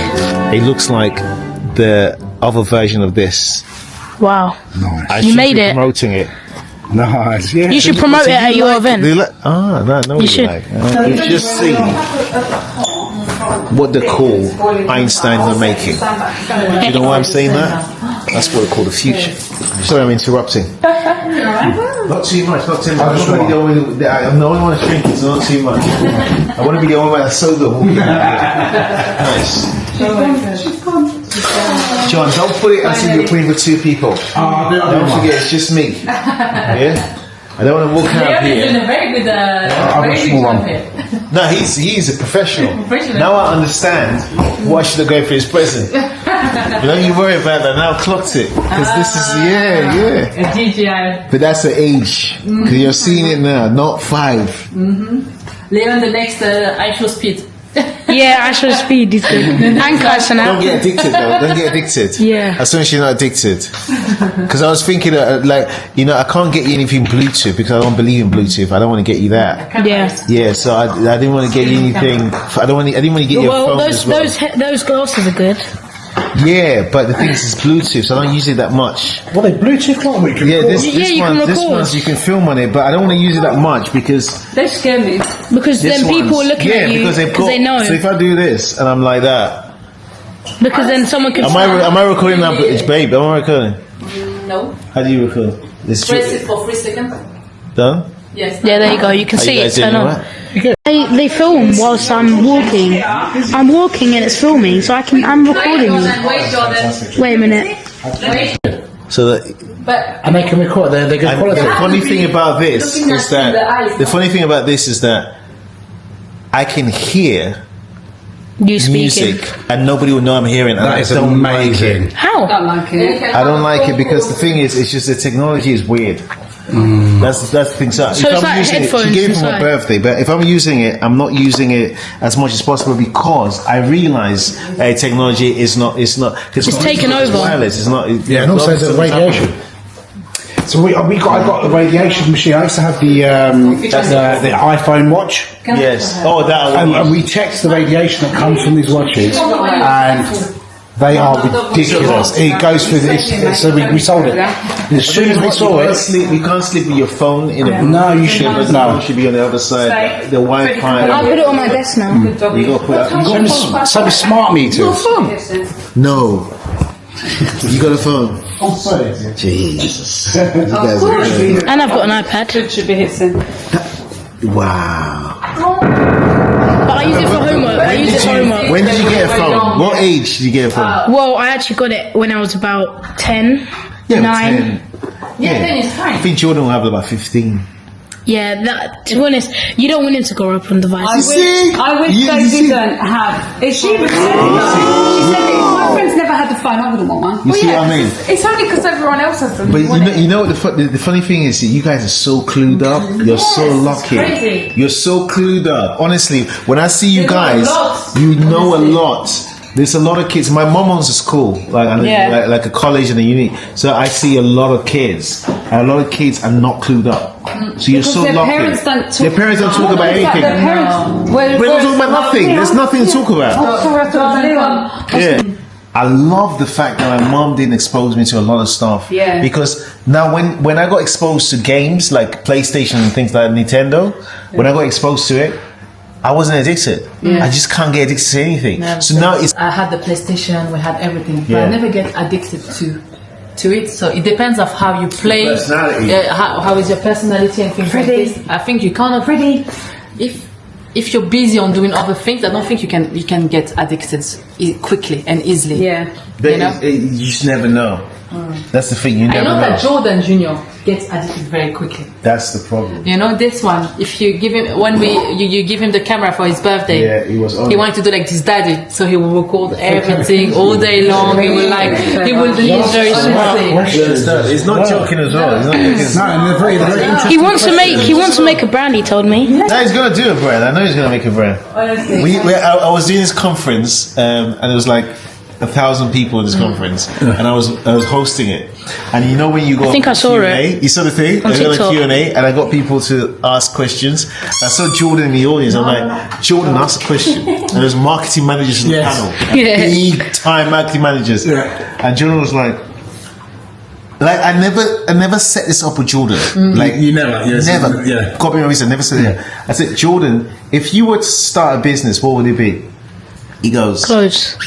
It looks like the other version of this. Wow. Nice. You made it. Promoting it. Nice. Yeah. You should promote it at your event. No, You should. You've just seen what they call Einstein are making. Do you know why I'm saying that? That's what they call the future. Sorry, I'm interrupting. Not too much. I'm the only one to drink it, so not too much. I want to be the only one that's sober. Nice. John, don't put it as if you're putting for two people. Don't forget, it's just me. Yeah? I don't want to walk out here. You're doing a very good, No, he's a professional. Now I understand why I should have gone for his present. But don't you worry about that. Now I clocked it. Because this is, a DJI. But that's the age. Because you're seeing it now, not 5. Leon, the next iShow Speed. Yeah, iShow Speed is good. And Carson. Don't get addicted though. Don't get addicted. Yeah. As soon as you're not addicted. Because I was thinking, I can't get you anything Bluetooth because I don't believe in Bluetooth. I don't want to get you that. Yeah. Yeah. So I didn't want to get you anything. I didn't want to get your phone as well. Those glasses are good. Yeah, but the thing is, it's Bluetooth, so I don't use it that much. Well, they Bluetooth can't we? Yeah, this one you can film on it, but I don't want to use it that much because they scare me. Because then people are looking at you because they know. So if I do this and I'm like that, because then someone can. Am I recording now? It's babe. Am I recording? No. How do you record? Press it for 3 seconds. Done. Yes. Yeah, there you go. You can see it turn on. Right? They film whilst I'm walking. I'm walking and it's filming, so I'm recording you. Wait a minute. So that. And they can record. They're good quality. The funny thing about this is that I can hear You speaking. music and nobody will know I'm hearing. And That is I don't amazing. like it. How? I don't like it because the thing is, it's just the technology is weird. That's the thing. So it's like headphones she gave it for my inside. birthday, but if I'm using it, I'm not using it as much as possible because I realise technology is not. It's taken over. Wireless. It's not. Yeah, and also the radiation. So I got the radiation machine. I used to have the iPhone watch. Yes. Oh, that. And we checked the radiation that comes from these watches, and they are ridiculous. It goes through this. So we sold it. As soon as we saw it, you can't sleep with your phone in a. No, you shouldn't. No, it should be on the other side. The Wi-Fi. I'll put it on my desk now. You got to put that. so the smart meters. No. You got a phone. Oh, sorry. Jesus. You guys are good. And I've got an iPad. Should be hit soon. Wow. But I use it for homework. When did you get a phone? What age did you get a phone? Well, I actually got it when I was about 10, 9. 10. Then it's fine. I think Jordan will have about 15. Yeah, that, to be honest, you don't want him to grow up on devices. I wish they didn't have. If she was my friends never had the phone, I wouldn't want one. You see what I mean? It's only because everyone else has them. But you know what the funny thing is, you guys are so clued up. You're so lucky. Crazy. You're so clued up. Honestly, when I see you guys, you know a lot. There's a lot of kids. My mom owns a school, like a college and a uni. So I see a lot of kids, and a lot of kids are not clued up. So you're so lucky. Their parents don't talk about anything. We don't talk about nothing. There's nothing to talk about. Yeah. I love the fact that my mom didn't expose me to a lot of stuff. Yeah. Because now when I got exposed to games like PlayStation and things like Nintendo, when I got exposed to it, I wasn't addicted. Yeah. I just can't get addicted to anything. No, so now it's I had the PlayStation, we had everything, but Yeah. I never get addicted to it. So it depends of how you play, personality. how is your personality and things like this. I think you can't really, if you're busy on doing other things, I don't think you can get addicted quickly and easily. Yeah. but you know? you just never know. That's the thing. You I never know know. that Jordan Jr. gets addicted very quickly. That's the problem. You know, this one, if you give him, when you give him the camera for his birthday, Yeah, he was on he it. wanted to do like his daddy, so he will record everything all day long. He's very smart. He's not joking as well. He's not joking. No, and they're very interesting. He wants to make a brand. He told me. No, he's gonna do a brand. I know he's gonna make a brand. I was doing this conference, and it was like 1,000 people in this conference, and I was hosting it. And you know when you go, I think I saw Q&A, it. You saw the thing? On I got a TikTok. Q&A, and I got people to ask questions. I saw Jordan in the audience. I'm like, Jordan, ask a question. And there's marketing managers in the Yes. panel, Yeah. big time marketing managers. Yeah. And Jordan was like I never set this up with Jordan. Like You never, yes, never. yeah. Got me on this. I never said it. I said, Jordan, if you were to start a business, what would it be? He goes, Clothes.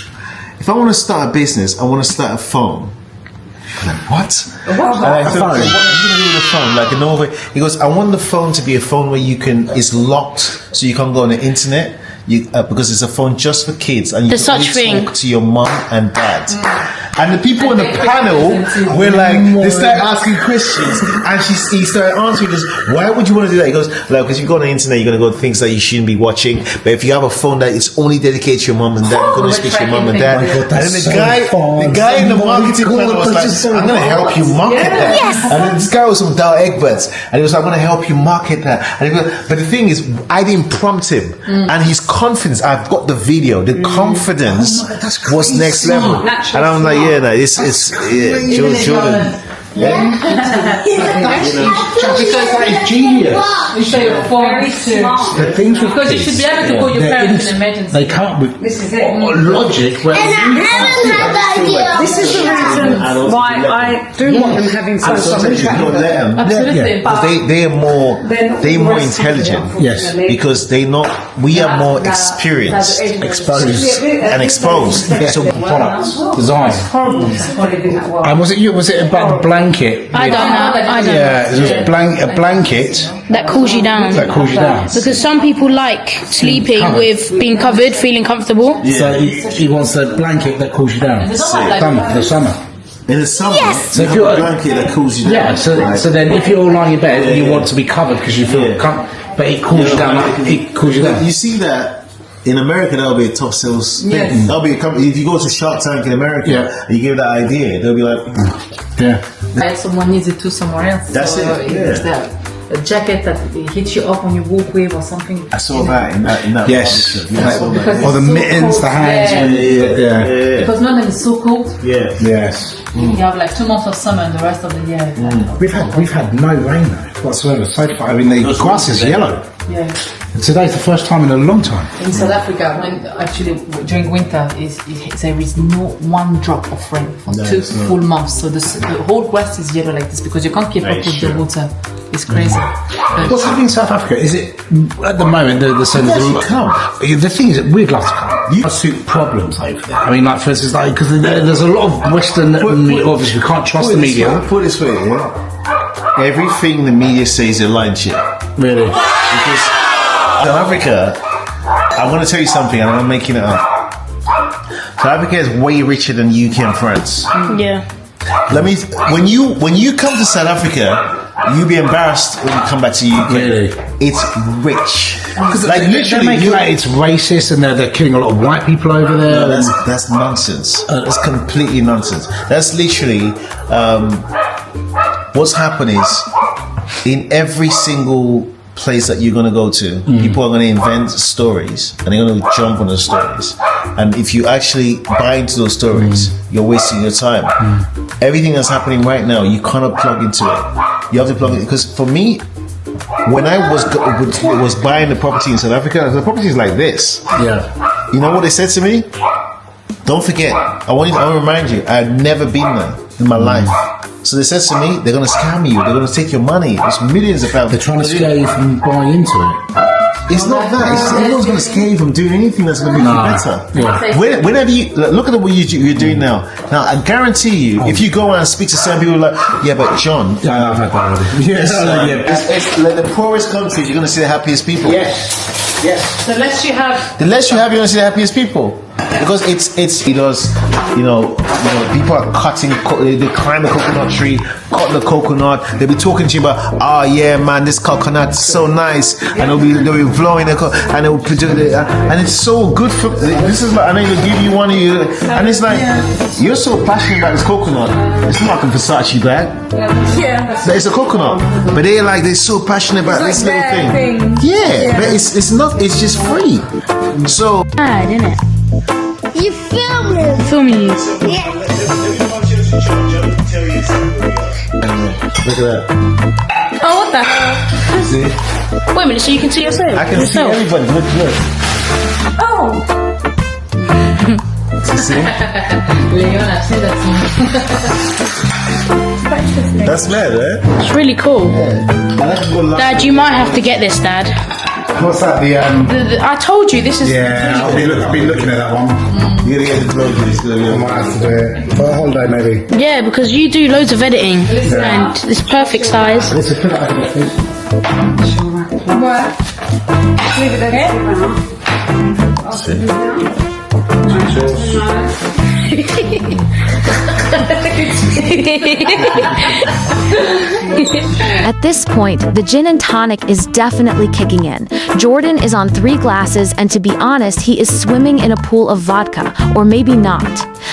if I want to start a business, I want to start a phone. I'm like, what? And I thought, phone? what are you going to do with a phone? Like a normal. He goes, I want the phone to be a phone where it's locked, so you can't go on the internet. Because it's a phone just for kids, and you There's can only such thing. talk to your mum and dad. And the people in the panel were like, they started asking questions, and he started answering. He goes, why would you want to do that? He goes, like, because you go on the internet, you're going to go to things that you shouldn't be watching. But if you have a phone that is only dedicated to your mum and dad, you're going to speak to your mum and dad. Oh my God, And then that's the so guy in the fun. marketing Oh my panel was God, like, that's so I'm going to help you market that. And then this guy was from Dow Egberts, and he was like, I'm going to help you market that. And he goes, but the thing is, I didn't prompt him, and his confidence, I've got the video, the confidence was next level. And I'm like, yeah, no, it's Jordan. That is genius. You say your phone The things with because you should be able to call your they're parents in emergency. They come up with logic. Where And I haven't had the idea. This is the reason why I do want them having some Absolutely, don't let them. Absolutely. Because they're more intelligent. Yes. Because we are more experienced, exposed and exposed. So products, design. And was it about the blanket? I don't know. Yeah, it was a blanket That cools you down. that cools you down. Because some people like sleeping Covered. with being covered, feeling comfortable. So he wants a blanket that cools you down. It's not like- The summer. in the summer, So you if you're have a blanket that cools you down. Yeah, so then if you're lying in bed and you want to be covered because you feel but it cools you down. It cools you down. You see that in America, that'll be a top sales thing. Yes. That'll be a company. If you go to Shark Tank in America, Yeah. and you give that idea, they'll be like, Yeah. And someone needs it too somewhere else. That's it, It's yeah. that a jacket that hits you up when you walk with or something. I saw that in that. Yes. Yeah, I saw that. Or the so mittens, cold. the hands. Yeah. Yeah. Because none of them is so cold. Yeah. Yes. You have like 2 months of summer and the rest of the year. is like, We've had no rain though whatsoever so far. I mean the grass is yellow. yeah. And today's the first time in a long time. In South Africa, when actually during winter, there is no one drop of rain for 2 full months. So the whole grass is yellow like this because you can't keep up with the water. It's crazy. What's happening in South Africa? Is it at the moment the same as the thing is that we'd love to come. You suit problems over there. I mean, like for instance, like because there's a lot of Western. Obviously, we can't trust the media. Put it this way, yeah. Everything the media says is lying shit. Really? Because South Africa, I want to tell you something, and I'm not making it up. South Africa is way richer than UK and France. Yeah. When you come to South Africa, you'll be embarrassed when you come back to UK. Really? It's rich. Like literally, it's racist, and they're killing a lot of white people over there. No, that's nonsense. That's completely nonsense. That's literally what's happened is in every single place that you're going to go to, people are going to invent stories and they're going to jump on those stories. And if you actually buy into those stories, you're wasting your time. Everything that's happening right now, you cannot plug into it. You have to plug it because for me, when I was buying the property in South Africa, the property is like this. Yeah. You know what they said to me? Don't forget, I want to remind you, I've never been there in my life. So they said to me, they're going to scam you, they're going to take your money. It's millions of pounds. They're trying to scare you from buying into it. It's not that. It's, everyone's going to scare you from doing anything that's going to make you better. Yeah. Whenever you look at what you're doing now. Now, I guarantee you, if you go out and speak to some people, like, yeah, but John, Yeah, I've had that already. Yes, it's like the poorest countries, you're going to see the happiest people. Yes. The less you have, The less you have, you're going to see the happiest people. Because it's you know, people are cutting, they climb a coconut tree, cut the coconut, they'll be talking to you about, oh yeah man, this coconut's so nice, and they'll be blowing the and they'll and it's so good for, this is like, and then they'll give you one of you, and it's like, you're so passionate about this coconut, it's not like a Versace bag, it's a coconut, but they're so passionate about this little thing. But it's not, it's just free. So Bad, isn't it? You filming? Filming you. Yeah. look at that. Oh, what the? See? Wait a minute, so you can see yourself? I can see everybody. Look. Oh. See? Leon, I've seen that That's mad, eh? It's really cool. Dad, you might have to get this, Dad. What's that? I told you, this is... Yeah, I've been looking at that one. You're gonna get the clothes. I might have to do it for a holiday, maybe. Yeah, because you do loads of editing. And it's perfect size. Let's put it up a bit. At this point, the gin and tonic is definitely kicking in. Jordan is on 3 glasses, and to be honest, he is swimming in a pool of vodka, or maybe not.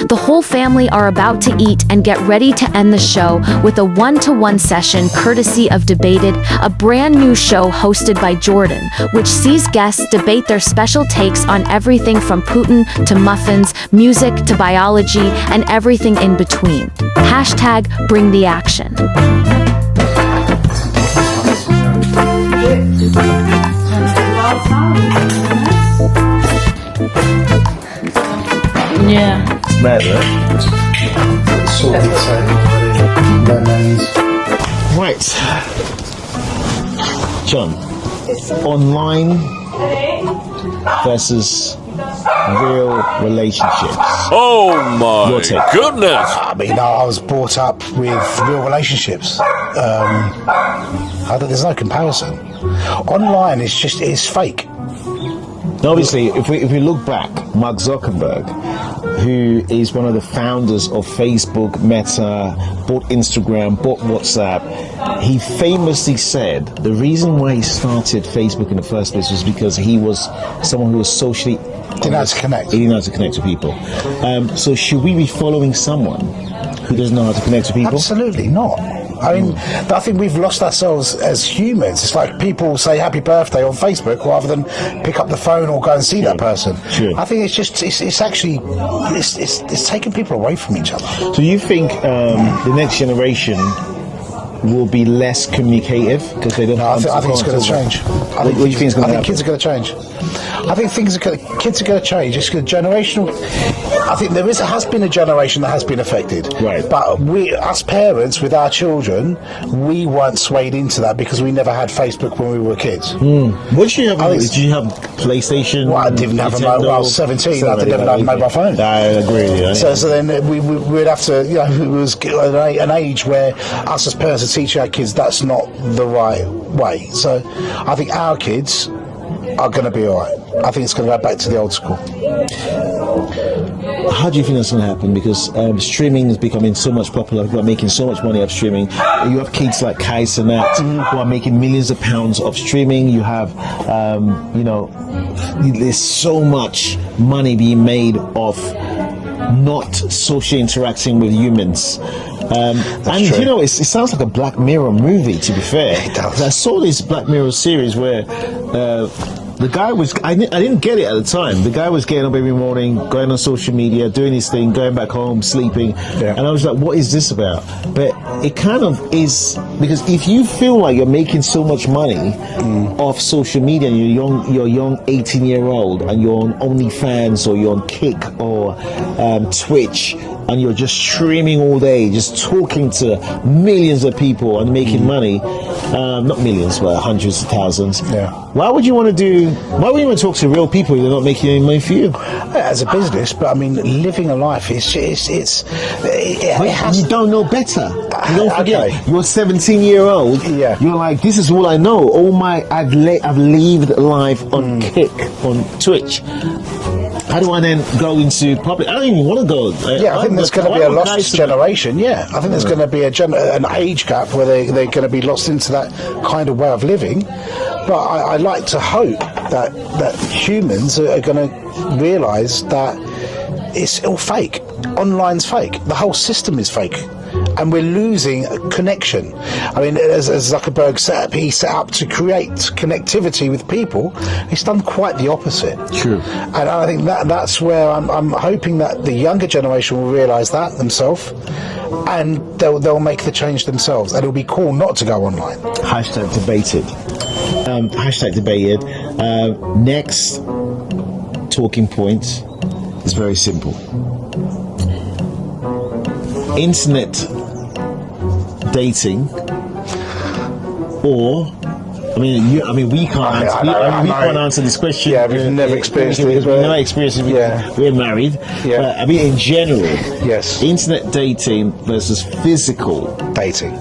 The whole family are about to eat and get ready to end the show with a 1-to-1 session courtesy of Debated, a brand new show hosted by Jordan, which sees guests debate their special takes on everything from Putin to muffins, music to biology, and everything in between. Hashtag bring the action. Yeah. It's mad, right? Right. John, online versus real relationships. Oh Your my take. goodness! I mean, I was brought up with real relationships. There's no comparison. Online it's fake. Obviously, if we look back, Mark Zuckerberg, who is one of the founders of Facebook, Meta, bought Instagram, bought WhatsApp, he famously said the reason why he started Facebook in the first place was because he was someone who was socially... Didn't know how to connect. He didn't know how to connect to people. So should we be following someone who doesn't know how to connect to people? Absolutely not. I mean, I think we've lost ourselves as humans. It's like people say happy birthday on Facebook rather than pick up the phone or go and see that person. Sure. I think it's actually taking people away from each other. So you think the next generation will be less communicative because they don't have I think it's going to change. What do you think is going to happen? Kids are going to change. I think kids are going to change. It's going to generational. I think has been a generation that has been affected. Right. But us parents, with our children, we weren't swayed into that because we never had Facebook when we were kids. What did you have? Did you have PlayStation? Well, I didn't have a mobile. Well, I was 17. I didn't have a mobile phone. I agree. Yeah. So then we'd have to, it was an age where us as parents are teaching our kids that's not the right way. So I think our kids are going to be all right. I think it's going to go back to the old school. How do you think that's going to happen? Because streaming is becoming so much popular. People are making so much money off streaming. You have kids like Kai Cenat who are making millions of pounds off streaming. You have, there's so much money being made off not socially interacting with humans. And true. it sounds like a Black Mirror movie, to be fair. It does. I saw this Black Mirror series where The guy was, I didn't get it at the time. The guy was getting up every morning, going on social media, doing his thing, going back home, sleeping. Yeah. And I was like, what is this about? But it kind of is, because if you feel like you're making so much money off social media and you're a young 18-year-old and you're on OnlyFans or you're on Kick or Twitch, and you're just streaming all day, just talking to millions of people and making money, not millions, but hundreds of thousands. Yeah. Why would you want to talk to real people if they're not making any money for you? As a business, but I mean, living a life is You don't know better. You don't forget. Okay. You're a 17-year-old. Yeah. You're like, this is all I know. I've lived life on Kick, on Twitch. How do I then go into public? I don't even want to go. Yeah, I think there's going to be a lost generation. Yeah, I think there's going to be an age gap where they're going to be lost into that kind of way of living. But I like to hope that humans are going to realise that it's all fake. Online's fake. The whole system is fake. And we're losing connection. I mean, as Zuckerberg he set up to create connectivity with people. He's done quite the opposite. True. And I think that's where I'm hoping that the younger generation will realise that themselves, and they'll make the change themselves. And it'll be cool not to go online. Hashtag debated. Hashtag debated. Next talking point is very simple. Internet dating, or we can't answer this question. Yeah, we've never experienced it because we've never experienced it. We're married. Yeah. But, I mean, in general, yes. Internet dating versus physical dating.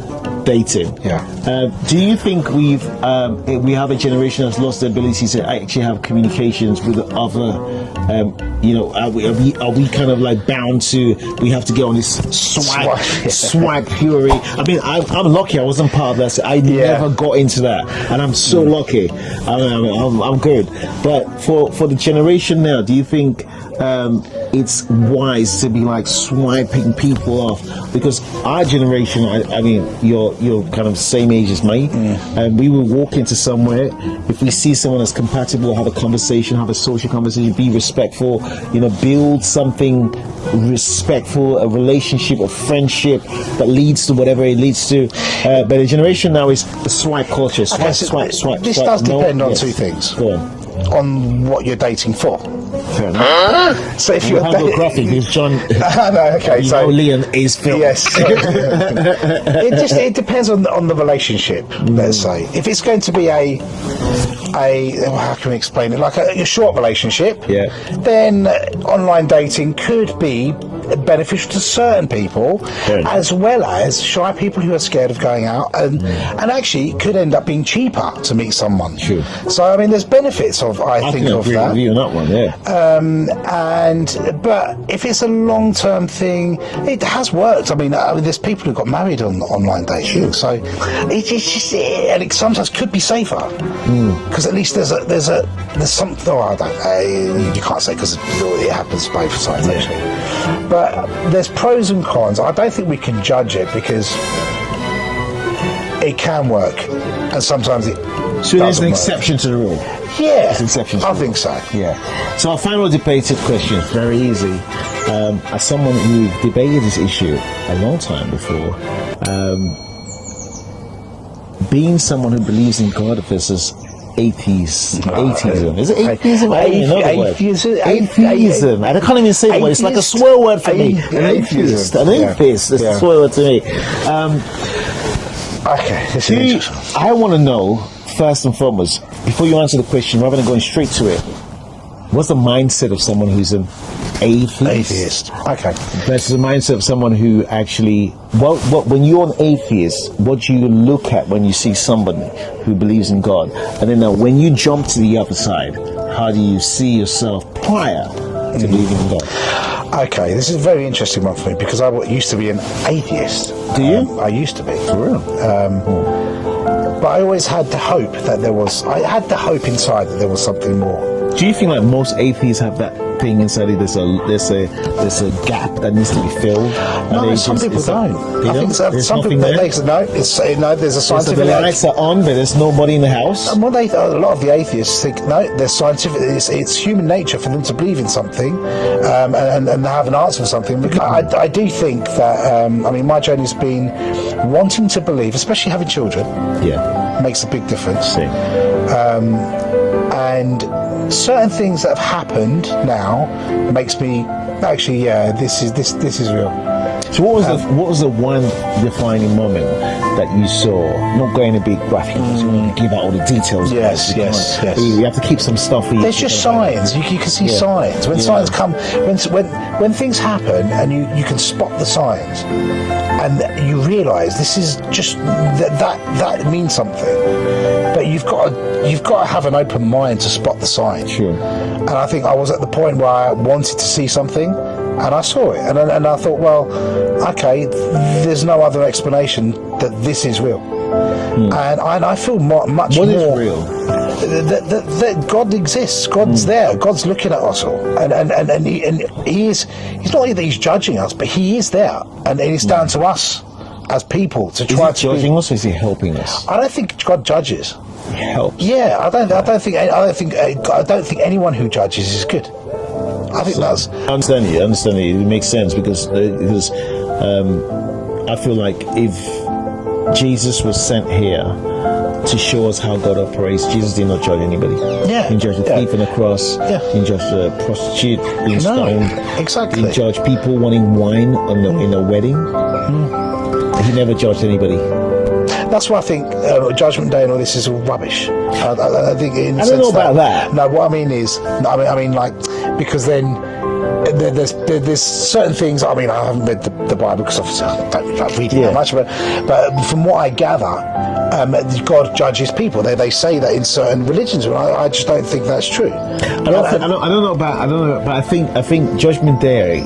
Yeah. Do you think we have a generation that's lost the ability to actually have communications with other? Are we kind of like bound to? We have to get on this swipe fury. I mean, I'm lucky. I wasn't part of that. So I never got into that, and I'm so lucky. I'm good. But for the generation now, do you think it's wise to be like swiping people off? Because our generation, I mean, you're kind of the same age as me, and we will walk into somewhere. If we see someone that's compatible, have a conversation, have a social conversation, be respectful, build something respectful, a relationship, a friendship that leads to whatever it leads to. But the generation now is swipe culture. Swipe. This does depend on two things. Go on what you're dating for. Fair enough. So if you're graphic, because John, so Leon is film. Yes. it depends on the relationship. Let's say if it's going to be a how can we explain it? Like a short relationship. Yeah. Then online dating could be beneficial to certain people, as well as shy people who are scared of going out, and actually it could end up being cheaper to meet someone. True. So I mean, there's benefits of I think of agree that. With you on that one, yeah. But if it's a long-term thing, it has worked. I mean, there's people who got married on online dating, so it's just, and it sometimes could be safer because at least there's something. Oh, I don't. You can't say because it happens both sides actually. But there's pros and cons. I don't think we can judge it because it can work, and sometimes it. So there's an exception to the rule. Yeah, I think so. Yeah. So our final debated question, very easy. As someone who debated this issue a long time before, being someone who believes in God versus atheism. Is it atheism? Atheism. I can't even say the word. It's like a swear word for me. An atheist. It's a swear word to me. Okay. I want to know, first and foremost, before you answer the question, rather than going straight to it, what's the mindset of someone who's an atheist? Okay. Versus the mindset of someone who actually, when you're an atheist, what do you look at when you see somebody who believes in God? And then now, when you jump to the other side, how do you see yourself prior to believing in God? Okay, this is a very interesting one for me because I used to be an atheist. Do you? I used to be. For real? But I always had the hope that I had the hope inside that there was something more. Do you think like most atheists have that thing inside it. There's a gap that needs to be filled. No, some people don't. I think some people they say no. There's a So scientific. the lights are on, but there's nobody in the house. And a lot of the atheists think no, there's scientific. It's human nature for them to believe in something, and have an answer for something. Because I do think that I mean, my journey's been wanting to believe, especially having children. Yeah, makes a big difference. same. And certain things that have happened now makes me actually, yeah, this is real. So what was the one defining moment that you saw? Not going to be graphic, because you want to give out all the details. Yes. You have to keep some stuff for you. There's just signs. You can see signs. When signs come, when things happen, and you can spot the signs, and you realise this is just that means something. But you've got to have an open mind to spot the signs. Sure. And I think I was at the point where I wanted to see something, and I saw it, and I thought, well, okay, there's no other explanation that this is real. And I feel much more. What is real? That God exists. God's there. God's looking at us all, and he's not that he's judging us, but he is there, and it's down to us as people to try to judging us, or is he helping us? I don't think God judges. He helps. Yeah, I don't think anyone who judges is good. I think that's. I understand you. It makes sense because I feel like if Jesus was sent here to show us how God operates, Jesus did not judge anybody. Yeah. He didn't judge the thief on the cross. Yeah. He didn't judge the prostitute being stoned. Exactly. He didn't judge people wanting wine in a wedding. He never judged anybody. That's why I think Judgment Day and all this is all rubbish. I think in I don't know about that. No, what I mean is, I mean, like, because then there's certain things. I mean, I haven't read the Bible because obviously I don't read it that much, but from what I gather, God judges people. They say that in certain religions, and I just don't think that's true. I don't know, but I think Judgment Day.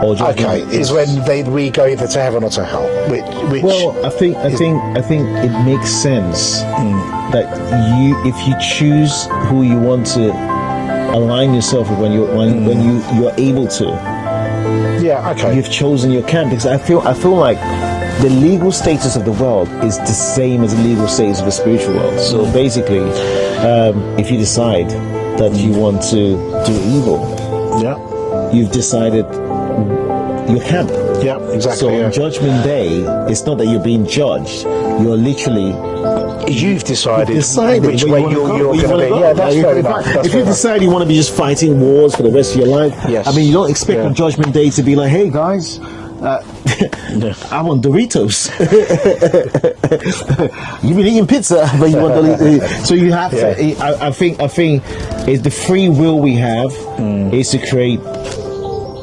Is when we go either to heaven or to hell. Which well, I think it makes sense that if you choose who you want to align yourself with when you're able to. Yeah. Okay. You've chosen your camp, because I feel like the legal status of the world is the same as the legal status of the spiritual world. So basically, if you decide that you want to do evil, you've decided your camp. Yeah, exactly. So on Judgment Day, it's not that you're being judged. You're literally you've decided which where way you're going to be. Go. Yeah, that's fair enough. If you decide you want to be just fighting wars for the rest of your life, I mean, you don't expect on Judgment Day to be like, hey guys, I want Doritos. You've been eating pizza, but you want Doritos. So you have to. I think it's the free will we have is to create.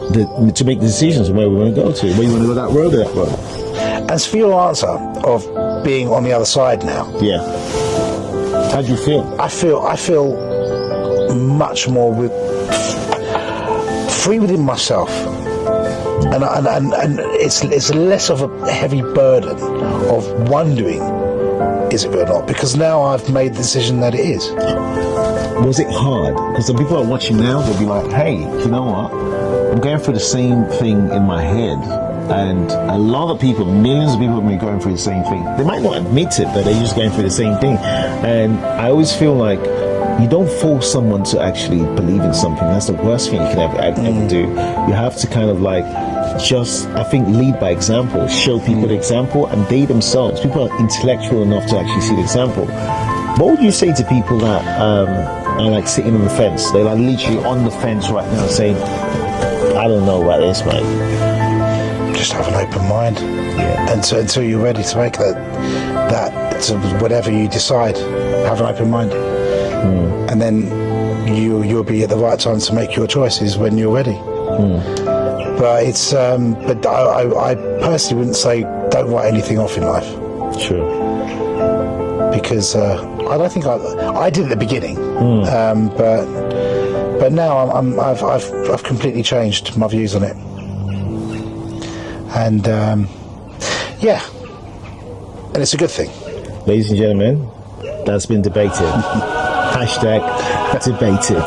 To make decisions where we want to go to, where you want to go that road or that road. As for your answer of being on the other side now, how do you feel? I feel much more free within myself, and it's less of a heavy burden of wondering is it real or not, because now I've made the decision that it is. Was it hard? Because the people are watching now, they'll be like, hey, you know what? I'm going through the same thing in my head, and a lot of people, millions of people have been going through the same thing. They might not admit it, but they're just going through the same thing. And I always feel like you don't force someone to actually believe in something. That's the worst thing you can ever do. You have to kind of like just, I think, lead by example, show people the example, and they themselves, people are intellectual enough to actually see the example. What would you say to people that are like sitting on the fence? They're like literally on the fence right now saying, I don't know about this, mate. Just have an open mind, until you're ready to make that to whatever you decide. Have an open mind, and then you'll be at the right time to make your choices when you're ready. But it's but I personally wouldn't say don't write anything off in life. Sure. Because I don't think I did at the beginning, but now I've completely changed my views on it, and and it's a good thing. Ladies and gentlemen, that's been debated. #debated.